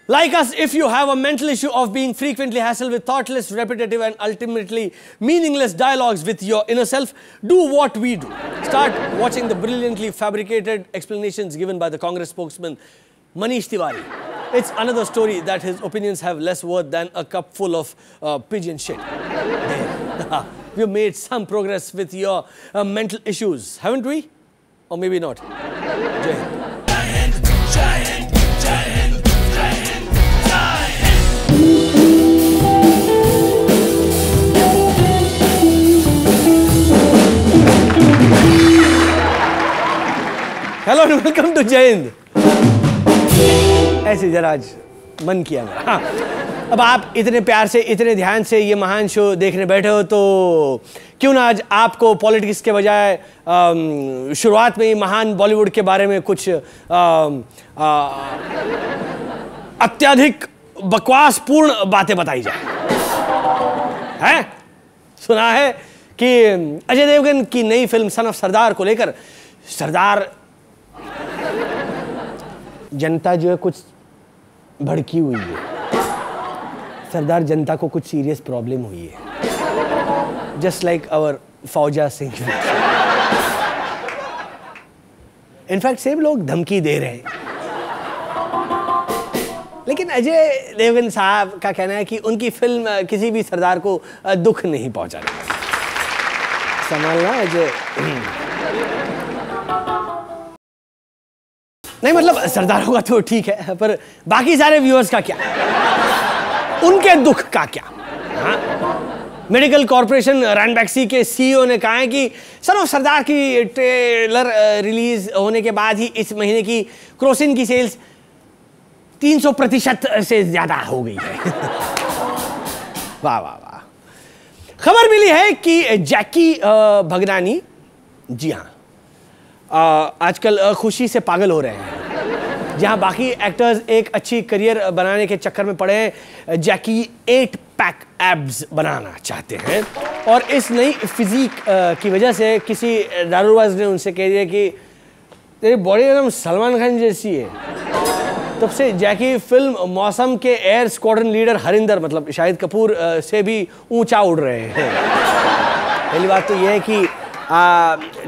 Like us, if you have a mental issue of being frequently hassled with thoughtless, repetitive, and ultimately meaningless dialogues with your inner self, do what we do. Start watching the brilliantly fabricated explanations given by the Congress spokesman, Manish Tiwari. It's another story that his opinions have less worth than a cup full of pigeon shit. There. We've made some progress with your mental issues, haven't we? Or maybe not. Jai Hind. Hello and welcome to Jai Hind. ऐसे जरा आज मन किया मेरा। हाँ, अब आप इतने प्यार से इतने ध्यान से ये महान शो देखने बैठे हो तो क्यों ना आज आपको पॉलिटिक्स के बजाय शुरुआत में ही महान बॉलीवुड के बारे में कुछ अत्यधिक बकवासपूर्ण बातें बताई जाए। हैं? सुना है कि अजय देवगन की नई फिल्म सन ऑफ सरदार को लेकर सरदार जनता जो है कुछ भड़की हुई है। सरदार जनता को कुछ सीरियस प्रॉब्लम हुई है, जस्ट लाइक आवर फौजा सिंह। इनफैक्ट सेम लोग धमकी दे रहे हैं, लेकिन अजय देवगन साहब का कहना है कि उनकी फिल्म किसी भी सरदार को दुख नहीं पहुंचाने वाली। संभालना अजय। नहीं मतलब सरदारों का तो ठीक है, पर बाकी सारे व्यूअर्स का क्या, उनके दुख का क्या? हाँ? मेडिकल कॉर्पोरेशन रैनबैक्सी के सीईओ ने कहा है कि सन ऑफ सरदार की ट्रेलर रिलीज होने के बाद ही इस महीने की क्रोसिन की सेल्स 300% से ज्यादा हो गई है। वाह वाह वाह। खबर मिली है कि जैकी भगनानी, जी हाँ, आजकल खुशी से पागल हो रहे हैं। जहां बाकी एक्टर्स एक अच्छी करियर बनाने के चक्कर में पड़े हैं, जैकी 8 पैक एब्स बनाना चाहते हैं और इस नई फिजिक की वजह से किसी दारूबाज ने उनसे कह दिया कि तेरी बॉडी एकदम सलमान खान जैसी है। तब से जैकी फिल्म मौसम के एयर स्क्वाड्रन लीडर हरिंदर मतलब शाहिद कपूर से भी ऊंचा उड़ रहे हैं। पहली बात तो यह है कि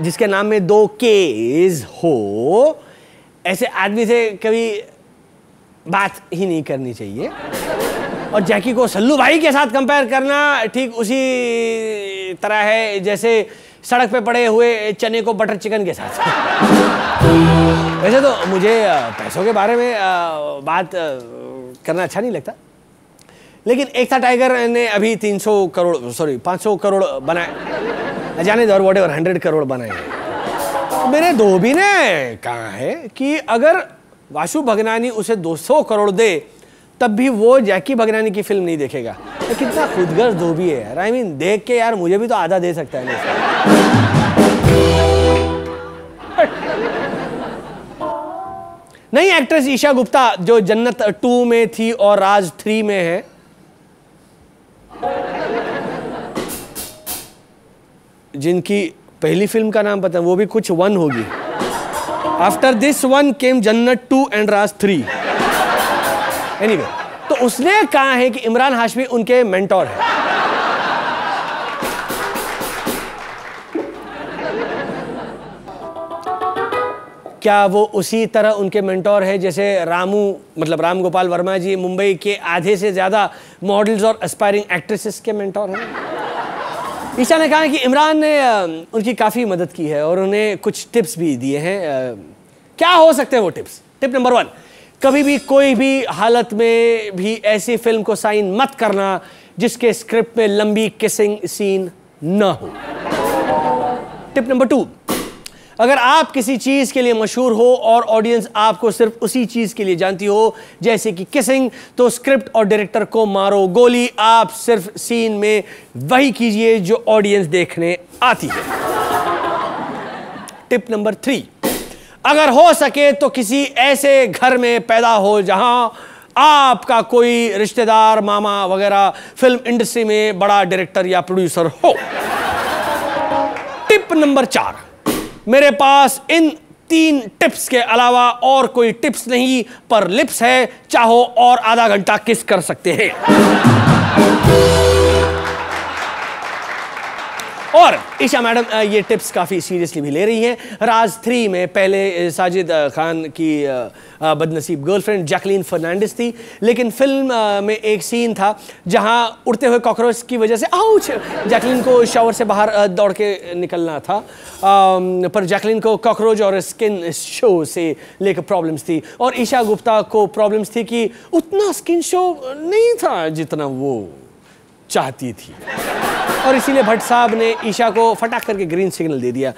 जिसके नाम में 2 K's हो, ऐसे आदमी से कभी बात ही नहीं करनी चाहिए। और जैकी को सल्लू भाई के साथ कंपेयर करना ठीक उसी तरह है जैसे सड़क पे पड़े हुए चने को बटर चिकन के साथ। वैसे तो मुझे पैसों के बारे में बात करना अच्छा नहीं लगता, लेकिन एकता टाइगर ने अभी 500 करोड़ बनाए, जाने दो, और वॉट एवर 100 करोड़ बनाए। तो मेरे धोबी ने कहा है कि अगर वासु भगनानी उसे 200 करोड़ दे तब भी वो जैकी भगनानी की फिल्म नहीं देखेगा। तो कितना खुदगर्ज धोबी है यार। I mean, देख के यार मुझे भी तो आधा दे सकता है। नई एक्ट्रेस ईशा गुप्ता जो जन्नत 2 में थी और राज 3 में है, जिनकी पहली फिल्म का नाम पता है, वो भी कुछ 1 होगी। आफ्टर दिस 1 केम जन्नत 2 एंड राज 3। एनीवे, तो उसने कहा है कि इमरान हाशमी उनके मेंटोर है। क्या वो उसी तरह उनके मेंटोर है जैसे राम गोपाल वर्मा जी मुंबई के आधे से ज्यादा मॉडल्स और एस्पायरिंग एक्ट्रेसेस के मेंटोर हैं? ईशा ने कहा है कि इमरान ने उनकी काफ़ी मदद की है और उन्हें कुछ टिप्स भी दिए हैं। क्या हो सकते हैं वो टिप्स? टिप नंबर 1, कभी भी कोई भी हालत में भी ऐसी फिल्म को साइन मत करना जिसके स्क्रिप्ट में लंबी किसिंग सीन न हो। टिप नंबर 2, अगर आप किसी चीज के लिए मशहूर हो और ऑडियंस आपको सिर्फ उसी चीज के लिए जानती हो, जैसे कि किसिंग, तो स्क्रिप्ट और डायरेक्टर को मारो गोली। आप सिर्फ सीन में वही कीजिए जो ऑडियंस देखने आती है। टिप नंबर 3, अगर हो सके तो किसी ऐसे घर में पैदा हो जहां आपका कोई रिश्तेदार, मामा वगैरह फिल्म इंडस्ट्री में बड़ा डायरेक्टर या प्रोड्यूसर हो। टिप नंबर 4, मेरे पास इन 3 टिप्स के अलावा और कोई टिप्स नहीं, पर लिप्स है, चाहो और आधा घंटा किस कर सकते हैं। और ईशा मैडम ये टिप्स काफ़ी सीरियसली भी ले रही हैं। राज 3 में पहले साजिद खान की बदनसीब गर्लफ्रेंड जैकलीन फर्नांडिस थी, लेकिन फिल्म में एक सीन था जहां उड़ते हुए कॉकरोच की वजह से आउच जैकलीन को शावर से बाहर दौड़ के निकलना था, पर जैकलीन को कॉकरोच और स्किन शो से लेकर प्रॉब्लम्स थी, और ईशा गुप्ता को प्रॉब्लम्स थी कि उतना स्किन शो नहीं था जितना वो चाहती थी, और इसीलिए भट्ट साहब ने ईशा को फटाक करके ग्रीन सिग्नल दे दिया।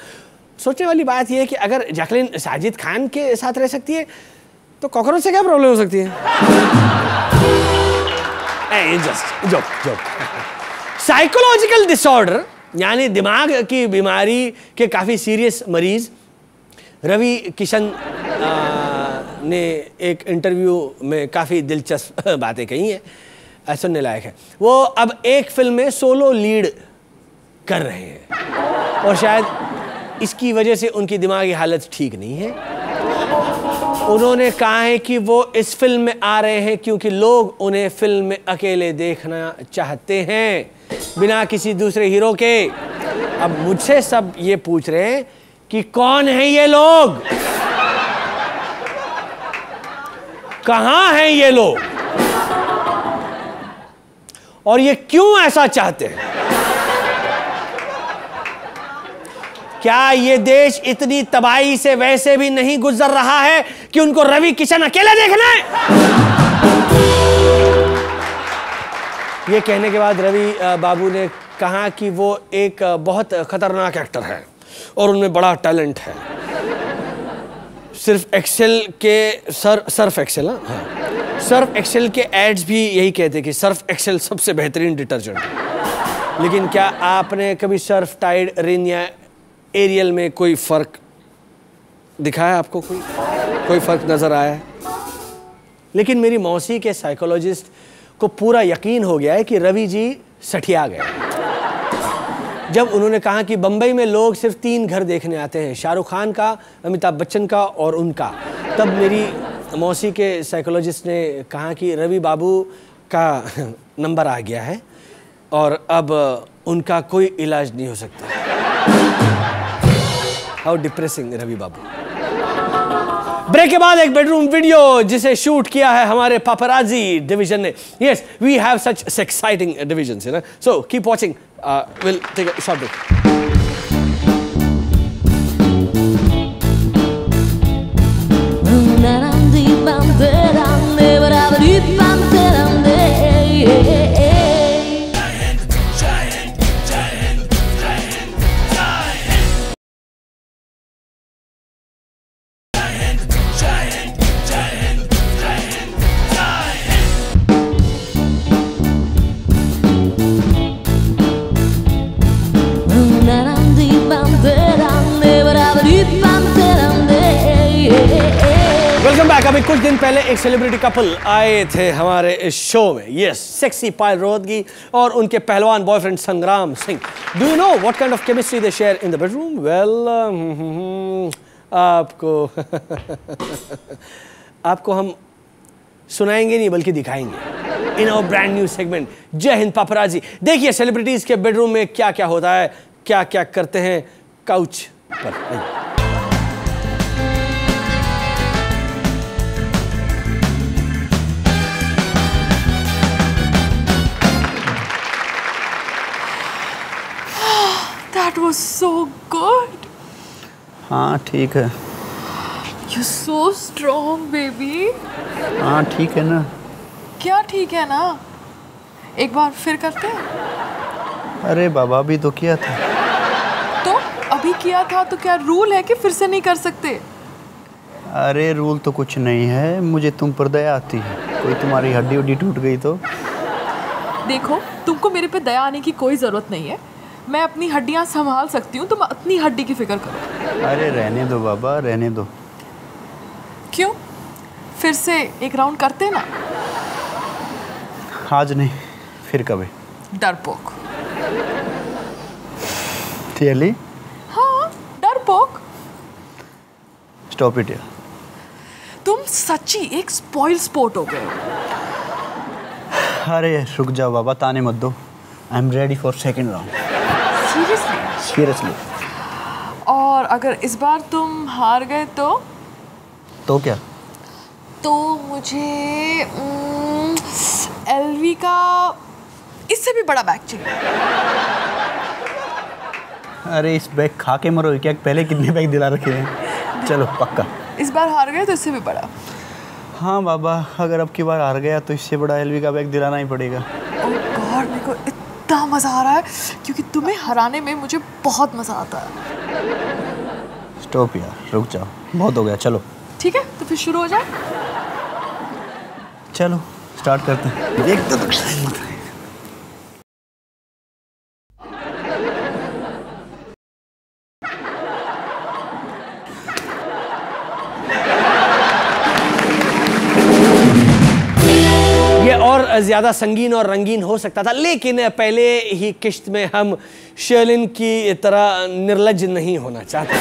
सोचने वाली बात यह है कि अगर जैकलीन साजिद खान के साथ रह सकती है तो कॉकरोच से क्या प्रॉब्लम हो सकती है? Just joke. साइकोलॉजिकल डिसऑर्डर यानी दिमाग की बीमारी के काफी सीरियस मरीज रवि किशन ने एक इंटरव्यू में काफी दिलचस्प बातें कही हैं, सुनने लायक है। वो अब एक फिल्म में सोलो लीड कर रहे हैं और शायद इसकी वजह से उनकी दिमागी हालत ठीक नहीं है। उन्होंने कहा है कि वो इस फिल्म में आ रहे हैं क्योंकि लोग उन्हें फिल्म में अकेले देखना चाहते हैं बिना किसी दूसरे हीरो के। अब मुझसे सब ये पूछ रहे हैं कि कौन है ये लोग, कहां हैं ये लोग, और ये क्यों ऐसा चाहते हैं? क्या ये देश इतनी तबाही से वैसे भी नहीं गुजर रहा है कि उनको रवि किशन अकेले देखना है? ये कहने के बाद रवि बाबू ने कहा कि वो एक बहुत खतरनाक एक्टर है और उनमें बड़ा टैलेंट है। सिर्फ एक्सेल के सर्फ एक्सेल, हाँ, सर्फ एक्सेल के एड्स भी यही कहते कि सर्फ एक्सेल सबसे बेहतरीन डिटर्जेंट है। लेकिन क्या आपने कभी सर्फ टाइड, रिन या एरियल में कोई फर्क दिखा है आपको? कोई फर्क नजर आया है? लेकिन मेरी मौसी के साइकोलॉजिस्ट को पूरा यकीन हो गया है कि रवि जी सठिया गए जब उन्होंने कहा कि बंबई में लोग सिर्फ 3 घर देखने आते हैं, शाहरुख खान का, अमिताभ बच्चन का और उनका। तब मेरी मौसी के साइकोलॉजिस्ट ने कहा कि रवि बाबू का नंबर आ गया है और अब उनका कोई इलाज नहीं हो सकता। How depressing Ravi babu. Break के बाद एक बेडरूम वीडियो जिसे शूट किया है हमारे पापराजी डिवीजन ने। Yes, we have such exciting divisions, you know, so keep watching, will take a short break. Welcome back. अभी कुछ दिन पहले एक सेलिब्रिटी कपल आए थे हमारे इस शो में। यस, सेक्सी पायल रोहतगी और उनके पहलवान boyfriend Sangram Singh. Do you know what kind of chemistry they share in the bedroom? Well, आपको हम सुनाएंगे नहीं बल्कि दिखाएंगे in our brand new segment Jai Hind पापराजी। देखिए सेलिब्रिटीज के बेडरूम में क्या क्या होता है, क्या क्या करते हैं काउच पर। That was so good. हाँ ठीक है। You're so strong, baby. हाँ ठीक है ना। क्या ठीक है ना? एक बार फिर करते हैं? अरे बाबा अभी तो किया था। तो अभी किया था तो क्या रूल है कि फिर से नहीं कर सकते? अरे रूल तो कुछ नहीं है, मुझे तुम पर दया आती है। कोई तुम्हारी हड्डी उड्डी टूट गई तो? देखो, तुमको मेरे पे दया आने की कोई ज़रूरत नहीं है। मैं अपनी हड्डियां संभाल सकती हूँ, तुम अपनी हड्डी की फिक्र करो। अरे रहने दो बाबा, रहने दो। क्यों? फिर से एक राउंड करते ना? आज नहीं, फिर कभी। डरपोक। रियली? हाँ, डरपोक। स्टॉप इट यार। तुम सच्ची एक स्पॉइल स्पोर्ट हो गए हो। अरे रुक जाओ बाबा, ताने मत दो। I am ready for second round. Seriously? Seriously. और अगर इस बार तुम हार गए तो क्या? तो मुझे एलवी का इससे भी बड़ा बैग चाहिए। अरे इस बैग खा के मरो क्या? पहले कितने बैग दिला रखे हैं। चलो पक्का। इस बार हार गए तो इससे भी बड़ा। हाँ बाबा, अगर अब की बार हार गया तो इससे बड़ा एलवी का बैग दिलाना ही पड़ेगा। ओह गॉड, मेरे को इतना मजा आ रहा है क्योंकि तुम्हें हराने में मुझे बहुत मजा आता है। स्टॉप यार, रुक जाओ, बहुत हो गया। चलो ठीक है, तो फिर शुरू हो जाए। चलो स्टार्ट करते हैं। देख तो और ज्यादा संगीन और रंगीन हो सकता था, लेकिन पहले ही किश्त में हम शर्लिन की तरह निर्लज नहीं होना चाहते।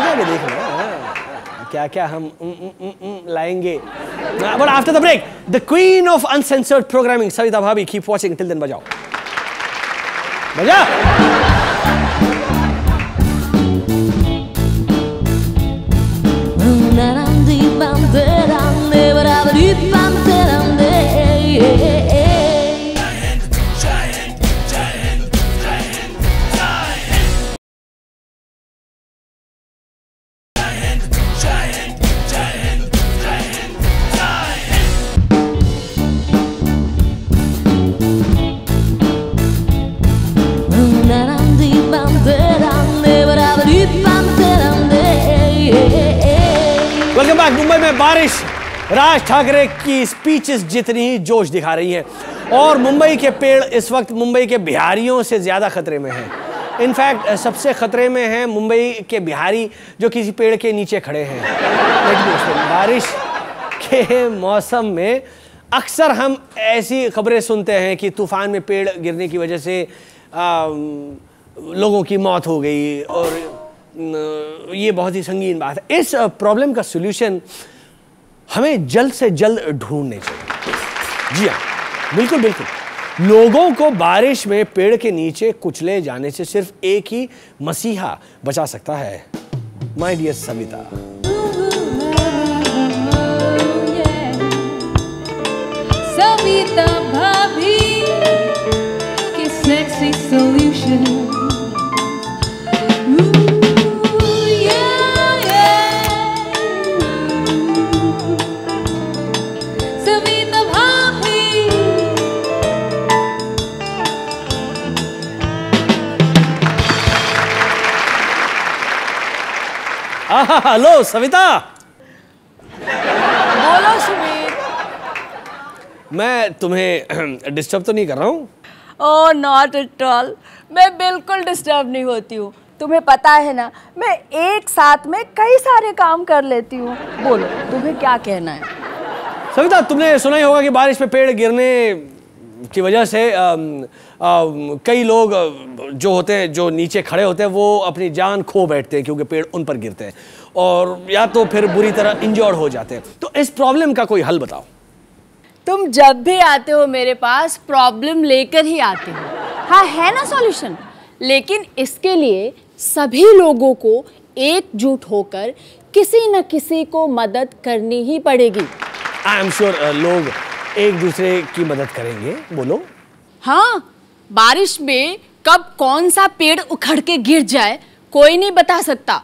आगे देखना क्या क्या हम लाएंगे। But after the break, the queen of uncensored programming Savita Bhabhi, keep watching till then. बजाओ बजा। Welcome back. मुंबई में बारिश राज ठाकरे की स्पीचेस जितनी ही जोश दिखा रही है, और मुंबई के पेड़ इस वक्त मुंबई के बिहारियों से ज्यादा खतरे में हैं। इनफैक्ट सबसे खतरे में हैं मुंबई के बिहारी जो किसी पेड़ के नीचे खड़े हैं। बारिश के मौसम में अक्सर हम ऐसी खबरें सुनते हैं कि तूफान में पेड़ गिरने की वजह से लोगों की मौत हो गई, और ये बहुत ही संगीन बात है। इस प्रॉब्लम का सॉल्यूशन हमें जल्द से जल्द ढूंढने चाहिए। जी हाँ, बिल्कुल बिल्कुल। लोगों को बारिश में पेड़ के नीचे कुचले जाने से सिर्फ एक ही मसीहा बचा सकता है, माय डियर सविता। सविता भाभी के सेक्सी सॉल्यूशन। हेलो सविता। बोलो सुमित। मैं तुम्हें डिस्टर्ब तो नहीं कर रहा हूँ? ओह नॉट एट ऑल, मैं बिल्कुल डिस्टर्ब नहीं होती हूँ। तुम्हें पता है ना, मैं एक साथ में कई सारे काम कर लेती हूँ। बोलो तुम्हें क्या कहना है। सविता, तुमने सुना ही होगा कि बारिश में पेड़ गिरने की वजह से कई लोग जो होते हैं, जो नीचे खड़े होते हैं, वो अपनी जान खो बैठते हैं क्योंकि पेड़ उन पर गिरते हैं, और या तो फिर बुरी तरह इंजर्ड हो जाते हैं। तो इस प्रॉब्लम का कोई हल बताओ। तुम जब भी आते हो मेरे पास प्रॉब्लम लेकर ही आते हो। हाँ है ना सॉल्यूशन, लेकिन इसके लिए सभी लोगों को एकजुट होकर किसी न किसी को मदद करनी ही पड़ेगी। आई एम श्योर लोग एक दूसरे की मदद करेंगे। बोलो। हाँ, बारिश में कब कौन सा पेड़ उखड़ के गिर जाए कोई नहीं बता सकता।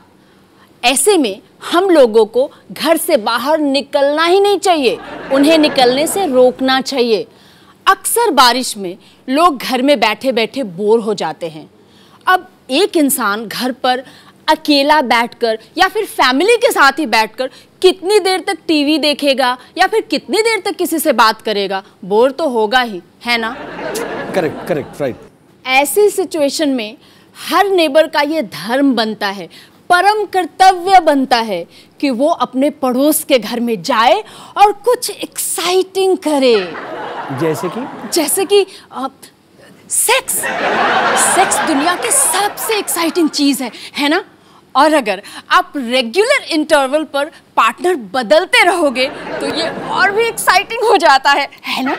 ऐसे में हम लोगों को घर से बाहर निकलना ही नहीं चाहिए, उन्हें निकलने से रोकना चाहिए। अक्सर बारिश में लोग घर में बैठे बैठे बोर हो जाते हैं। अब एक इंसान घर पर अकेला बैठकर या फिर फैमिली के साथ ही बैठकर कितनी देर तक टीवी देखेगा या फिर कितनी देर तक किसी से बात करेगा? बोर तो होगा ही, है ना? Correct correct right. ऐसी सिचुएशन में हर नेबर का ये धर्म बनता है, परम कर्तव्य बनता है कि वो अपने पड़ोस के घर में जाए और कुछ एक्साइटिंग करे। जैसे कि सेक्स। सेक्स दुनिया की सबसे एक्साइटिंग चीज है ना? और अगर आप रेगुलर इंटरवल पर पार्टनर बदलते रहोगे तो ये और भी एक्साइटिंग हो जाता है ना?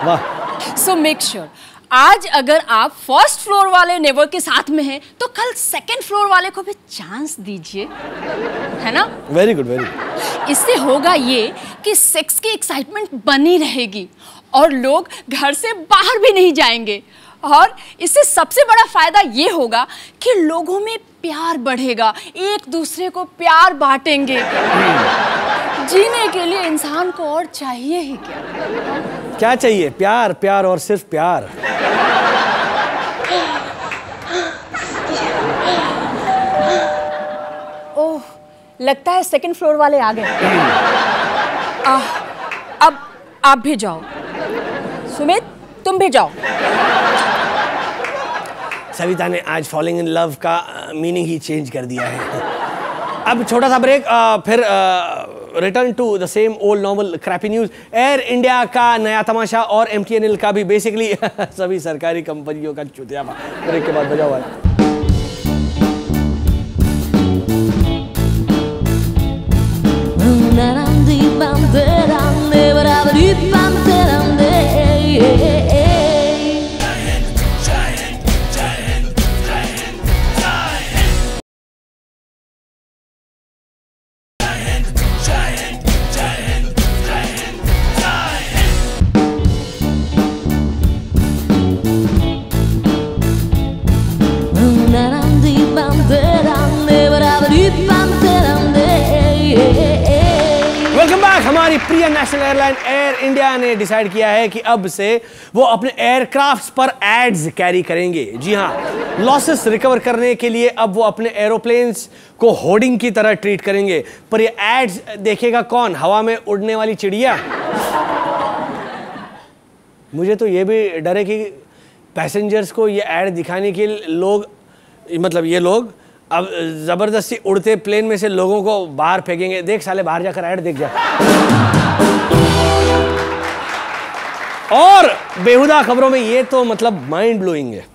वाह। सो मेक श्योर आज अगर आप फर्स्ट फ्लोर वाले नेबर के साथ में हैं तो कल सेकंड फ्लोर वाले को भी चांस दीजिए, है ना? Very good, very good. इससे होगा ये कि सेक्स की एक्साइटमेंट बनी रहेगी और लोग घर से बाहर भी नहीं जाएंगे, और इससे सबसे बड़ा फायदा ये होगा कि लोगों में प्यार बढ़ेगा, एक दूसरे को प्यार बांटेंगे। जीने के लिए इंसान को और चाहिए ही क्या? क्या चाहिए? प्यार, प्यार और सिर्फ प्यार। ओह, लगता है सेकंड फ्लोर वाले आ गए। अब आप भी जाओ। सुमित, तुम भी जाओ। सविता ने आज फॉलिंग इन लव का मीनिंग ही चेंज कर दिया है। अब छोटा सा ब्रेक, फिर return to the same old normal crappy news. Air India का नया तमाशा और MTNL का भी, बेसिकली सभी सरकारी कंपनियों का चुतिया। ब्रेक के बाद बजा हुआ है। हमारी प्रिय नेशनल एयरलाइन एयर इंडिया ने डिसाइड किया है कि अब से वो अपने एयरक्राफ्ट्स पर एड्स कैरी करेंगे। जी हाँ, लॉसेस रिकवर करने के लिए अब वो अपने एरोप्लेन्स को होर्डिंग की तरह ट्रीट करेंगे। पर ये एड्स देखेगा कौन? हवा में उड़ने वाली चिड़िया? मुझे तो ये भी डर है कि पैसेंजर्स को ये एड दिखाने के लोग, मतलब ये लोग अब जबरदस्ती उड़ते प्लेन में से लोगों को बाहर फेंकेंगे। देख साले, बाहर जाकर ऐड देख जा। और बेहुदा खबरों में ये तो मतलब माइंड ब्लोइंग है।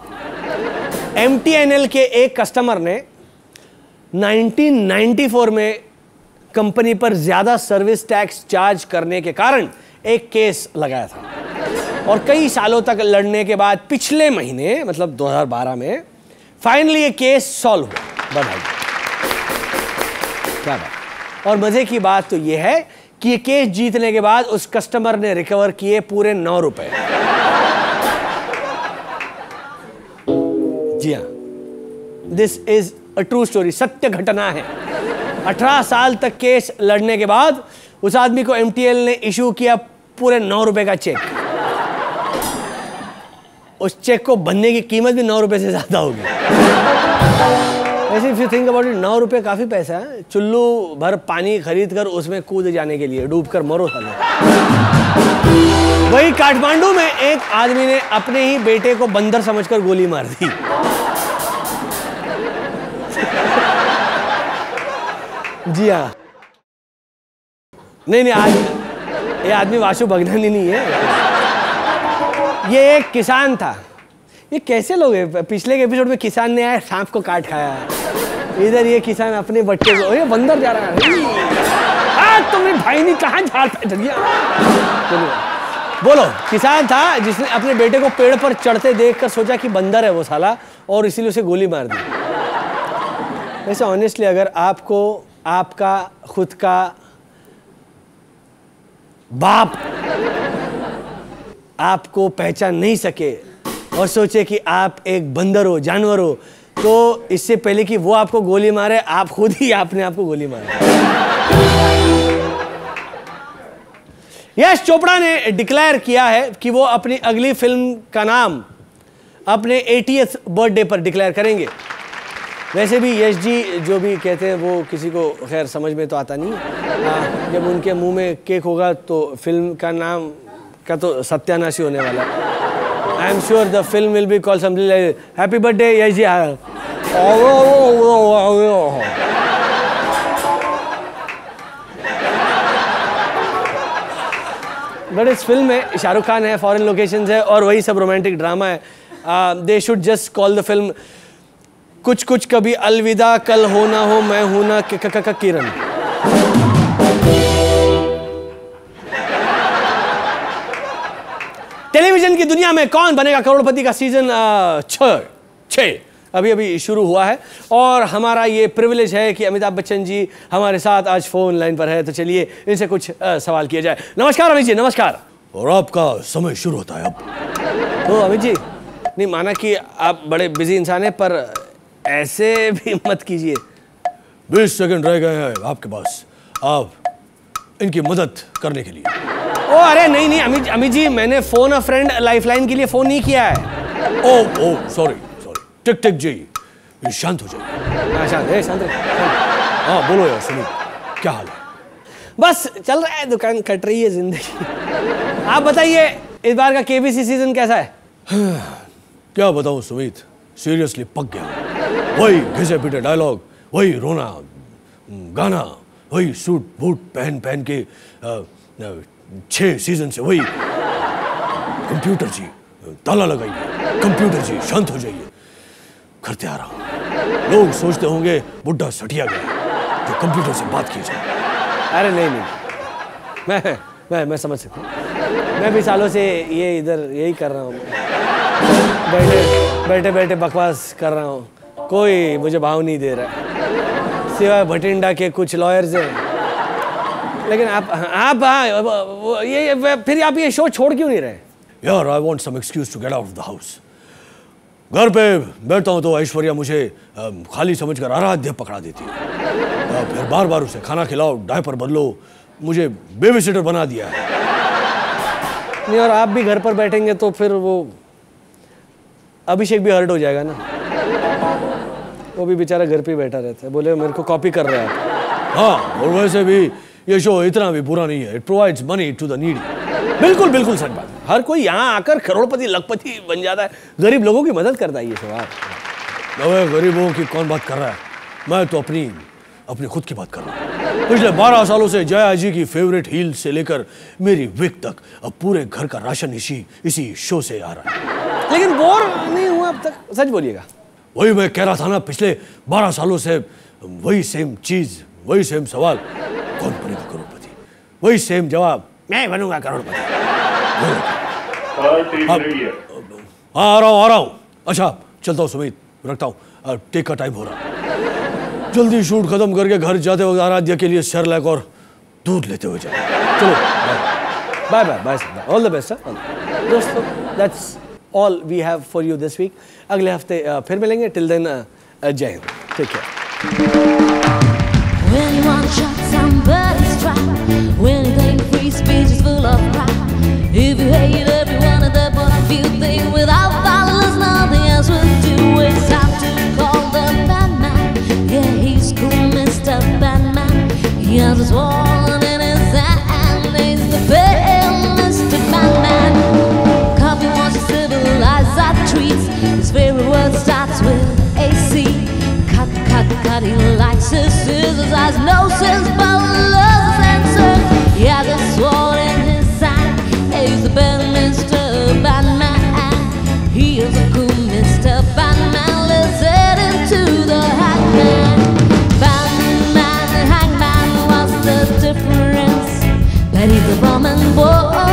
MTNL के एक कस्टमर ने 1994 में कंपनी पर ज्यादा सर्विस टैक्स चार्ज करने के कारण एक केस लगाया था, और कई सालों तक लड़ने के बाद पिछले महीने मतलब 2012 में फाइनली ये केस सॉल्व हुआ। बधाई, क्या बात। और मजे की बात तो यह है कि ये केस जीतने के बाद उस कस्टमर ने रिकवर किए पूरे 9 रुपए। जी हाँ, this is a true story, सत्य घटना है। 18 साल तक केस लड़ने के बाद उस आदमी को MTNL ने इशू किया पूरे 9 रुपए का चेक। उस चेक को भरने की कीमत भी 9 रुपए से ज्यादा होगी। वैसे if you think about it, 9 रुपए काफी पैसा है। चुल्लू भर पानी खरीद कर उसमें कूद जाने के लिए, डूब कर मरो साले। वही काठमांडू में एक आदमी ने अपने ही बेटे को बंदर समझकर गोली मार दी। जी हाँ, नहीं, आज ये आदमी वासु भगनानी नहीं है, ये एक किसान था। ये कैसे लोग हैं? पिछले के एपिसोड में किसान ने आया सांप को काट खाया, इधर ये किसान अपने बच्चे को, ये बंदर जा रहा है। तुमने भाई नहीं कहाँ झाड़ दिया? बोलो, किसान था जिसने अपने बेटे को पेड़ पर चढ़ते देखकर सोचा कि बंदर है वो साला, और इसीलिए उसे गोली मार दी। वैसे ऑनेस्टली अगर आपको आपका खुद का बाप आपको पहचान नहीं सके और सोचे कि आप एक बंदर हो, जानवर हो, तो इससे पहले कि वो आपको गोली मारे, आप खुद ही आपने आपको गोली मारे। यश चोपड़ा ने डिक्लेयर किया है कि वो अपनी अगली फिल्म का नाम अपने 80th बर्थडे पर डिक्लेयर करेंगे। वैसे भी यश जी जो भी कहते हैं वो किसी को खैर समझ में तो आता नहीं है। जब उनके मुंह में केक होगा तो फिल्म का नाम का तो सत्यानाश ही होने वाला है। I am sure the film will be called something like happy birthday Yash ji. But इस फिल्म में शाहरुख खान है, फॉरेन लोकेशंस है और वही सब रोमांटिक ड्रामा है। They should just call the film कुछ कुछ कभी अलविदा, कल हो ना हो मैं हूं ना किरण। टेलीविजन की दुनिया में कौन बनेगा करोड़पति का सीजन 6 अभी अभी शुरू हुआ है और हमारा ये प्रिविलेज है कि अमिताभ बच्चन जी हमारे साथ आज फोन लाइन पर है। तो चलिए इनसे कुछ सवाल किया जाए। नमस्कार अमित जी। नमस्कार। और आपका समय शुरू होता है अब। तो अमित जी, नहीं माना कि आप बड़े बिजी इंसान हैं, पर ऐसे भी मत कीजिए। 20 सेकंड रह गए हैं आपके पास, आप इनकी मदद करने के लिए। ओ अरे नहीं नहीं अमित जी, मैंने फोन अ फ्रेंड लाइफलाइन के लिए फोन नहीं किया है। ओ सॉरी। टिक टिक जी, शांत हो जाइए। हाँ शांत रहे। हाँ बोलो यार सुनील, क्या हाल है? बस चल रहा है, दुकान कट रही है जिंदगी। आप बताइए इस बार का केबीसी सीजन कैसा है? क्या बताऊं सुमित, सीरियसली पक गया। वही घिसे पीटे डायलॉग, वही रोना गाना, वही सूट बूट पहन के 6 सीजन से वही। कंप्यूटर जी ताला लगाइए, कंप्यूटर जी शांत हो जाइए, करते आ रहा हूं। लोग सोचते होंगे बुड्ढा सटिया गया तो कंप्यूटर से बात की जाए। अरे नहीं, मैं समझ सकता हूँ। मैं भी सालों से ये इधर यही कर रहा हूँ, बैठे बकवास कर रहा हूँ। कोई मुझे भाव नहीं दे रहा सिवाय भटिंडा के कुछ लॉयर्स हैं। लेकिन आप ये फिर आप ये शो छोड़ क्यों नहीं रहे? यार I want some excuse to get out of the house. घर पे बैठता हूँ तो ऐश्वर्या मुझे खाली समझकर आराध्य पकड़ा देती है। फिर बार बार उसे खाना खिलाओ, डायपर बदलो, मुझे बेबी सिटर बना दिया है। नहीं, और आप भी घर पर बैठेंगे तो फिर वो अभिषेक भी हर्ट हो जाएगा ना। वो भी बेचारा घर पे बैठा रहता है, बोले मेरे को कॉपी कर रहा है। हाँ, और वैसे भी ये शो इतना भी बुरा नहीं है। It provides money to the needy. बिल्कुल सच बात। हर कोई यहाँ आकर करोड़पति लखपति बन जाता है, गरीब लोगों की मदद करता है ये सवाल। अबे गरीबों की कौन बात कर रहा है? मैं तो अपनी खुद की बात कर रहा हूँ। पिछले 12 सालों से जया जी की फेवरेट हील से लेकर मेरी विक तक अब पूरे घर का राशन इसी शो से आ रहा है। लेकिन बोर नहीं हुआ अब तक? सच बोलिएगा। वही मैं कह रहा था ना, पिछले 12 सालों से वही सेम चीज, वही सेम सवाल, कौन बनेगा करोड़पति? वही सेम जवाब, मैं बनूंगा करोड़पति। आ रहा हूँ। अच्छा चलता हूँ सुमित, रखता हूँ, टेक का टाइम हो रहा है। जल्दी शूट खत्म करके घर जाते वक्त आराध्या के लिए सेरेलैक और दूध लेते हुए जाए। चलो बाय, ऑल द बेस्ट दोस्तों। That's all we have for you this week. अगले हफ्ते फिर मिलेंगे। Till then Jai Hind, take care. When you want to shut somebody's trap, when you think free speech is full of crap, if you hate everyone at that point of view thing without followers, nothing else will do. It's time to call the Batman. Yeah, he's cool, Mr. Batman. He has his wallet in his hand. He's the pale Mr. Batman. Coffee wants to civilize our treats. His favorite word starts with AC. Cut, he likes his scissors, has no sense but loves his answer. He has a sword in his hand. He's the best Mr. Batman. He is a cool Mr. Batman. Let's head into the Hangman. Batman and Hangman, what's the difference? But he's a bum and boy.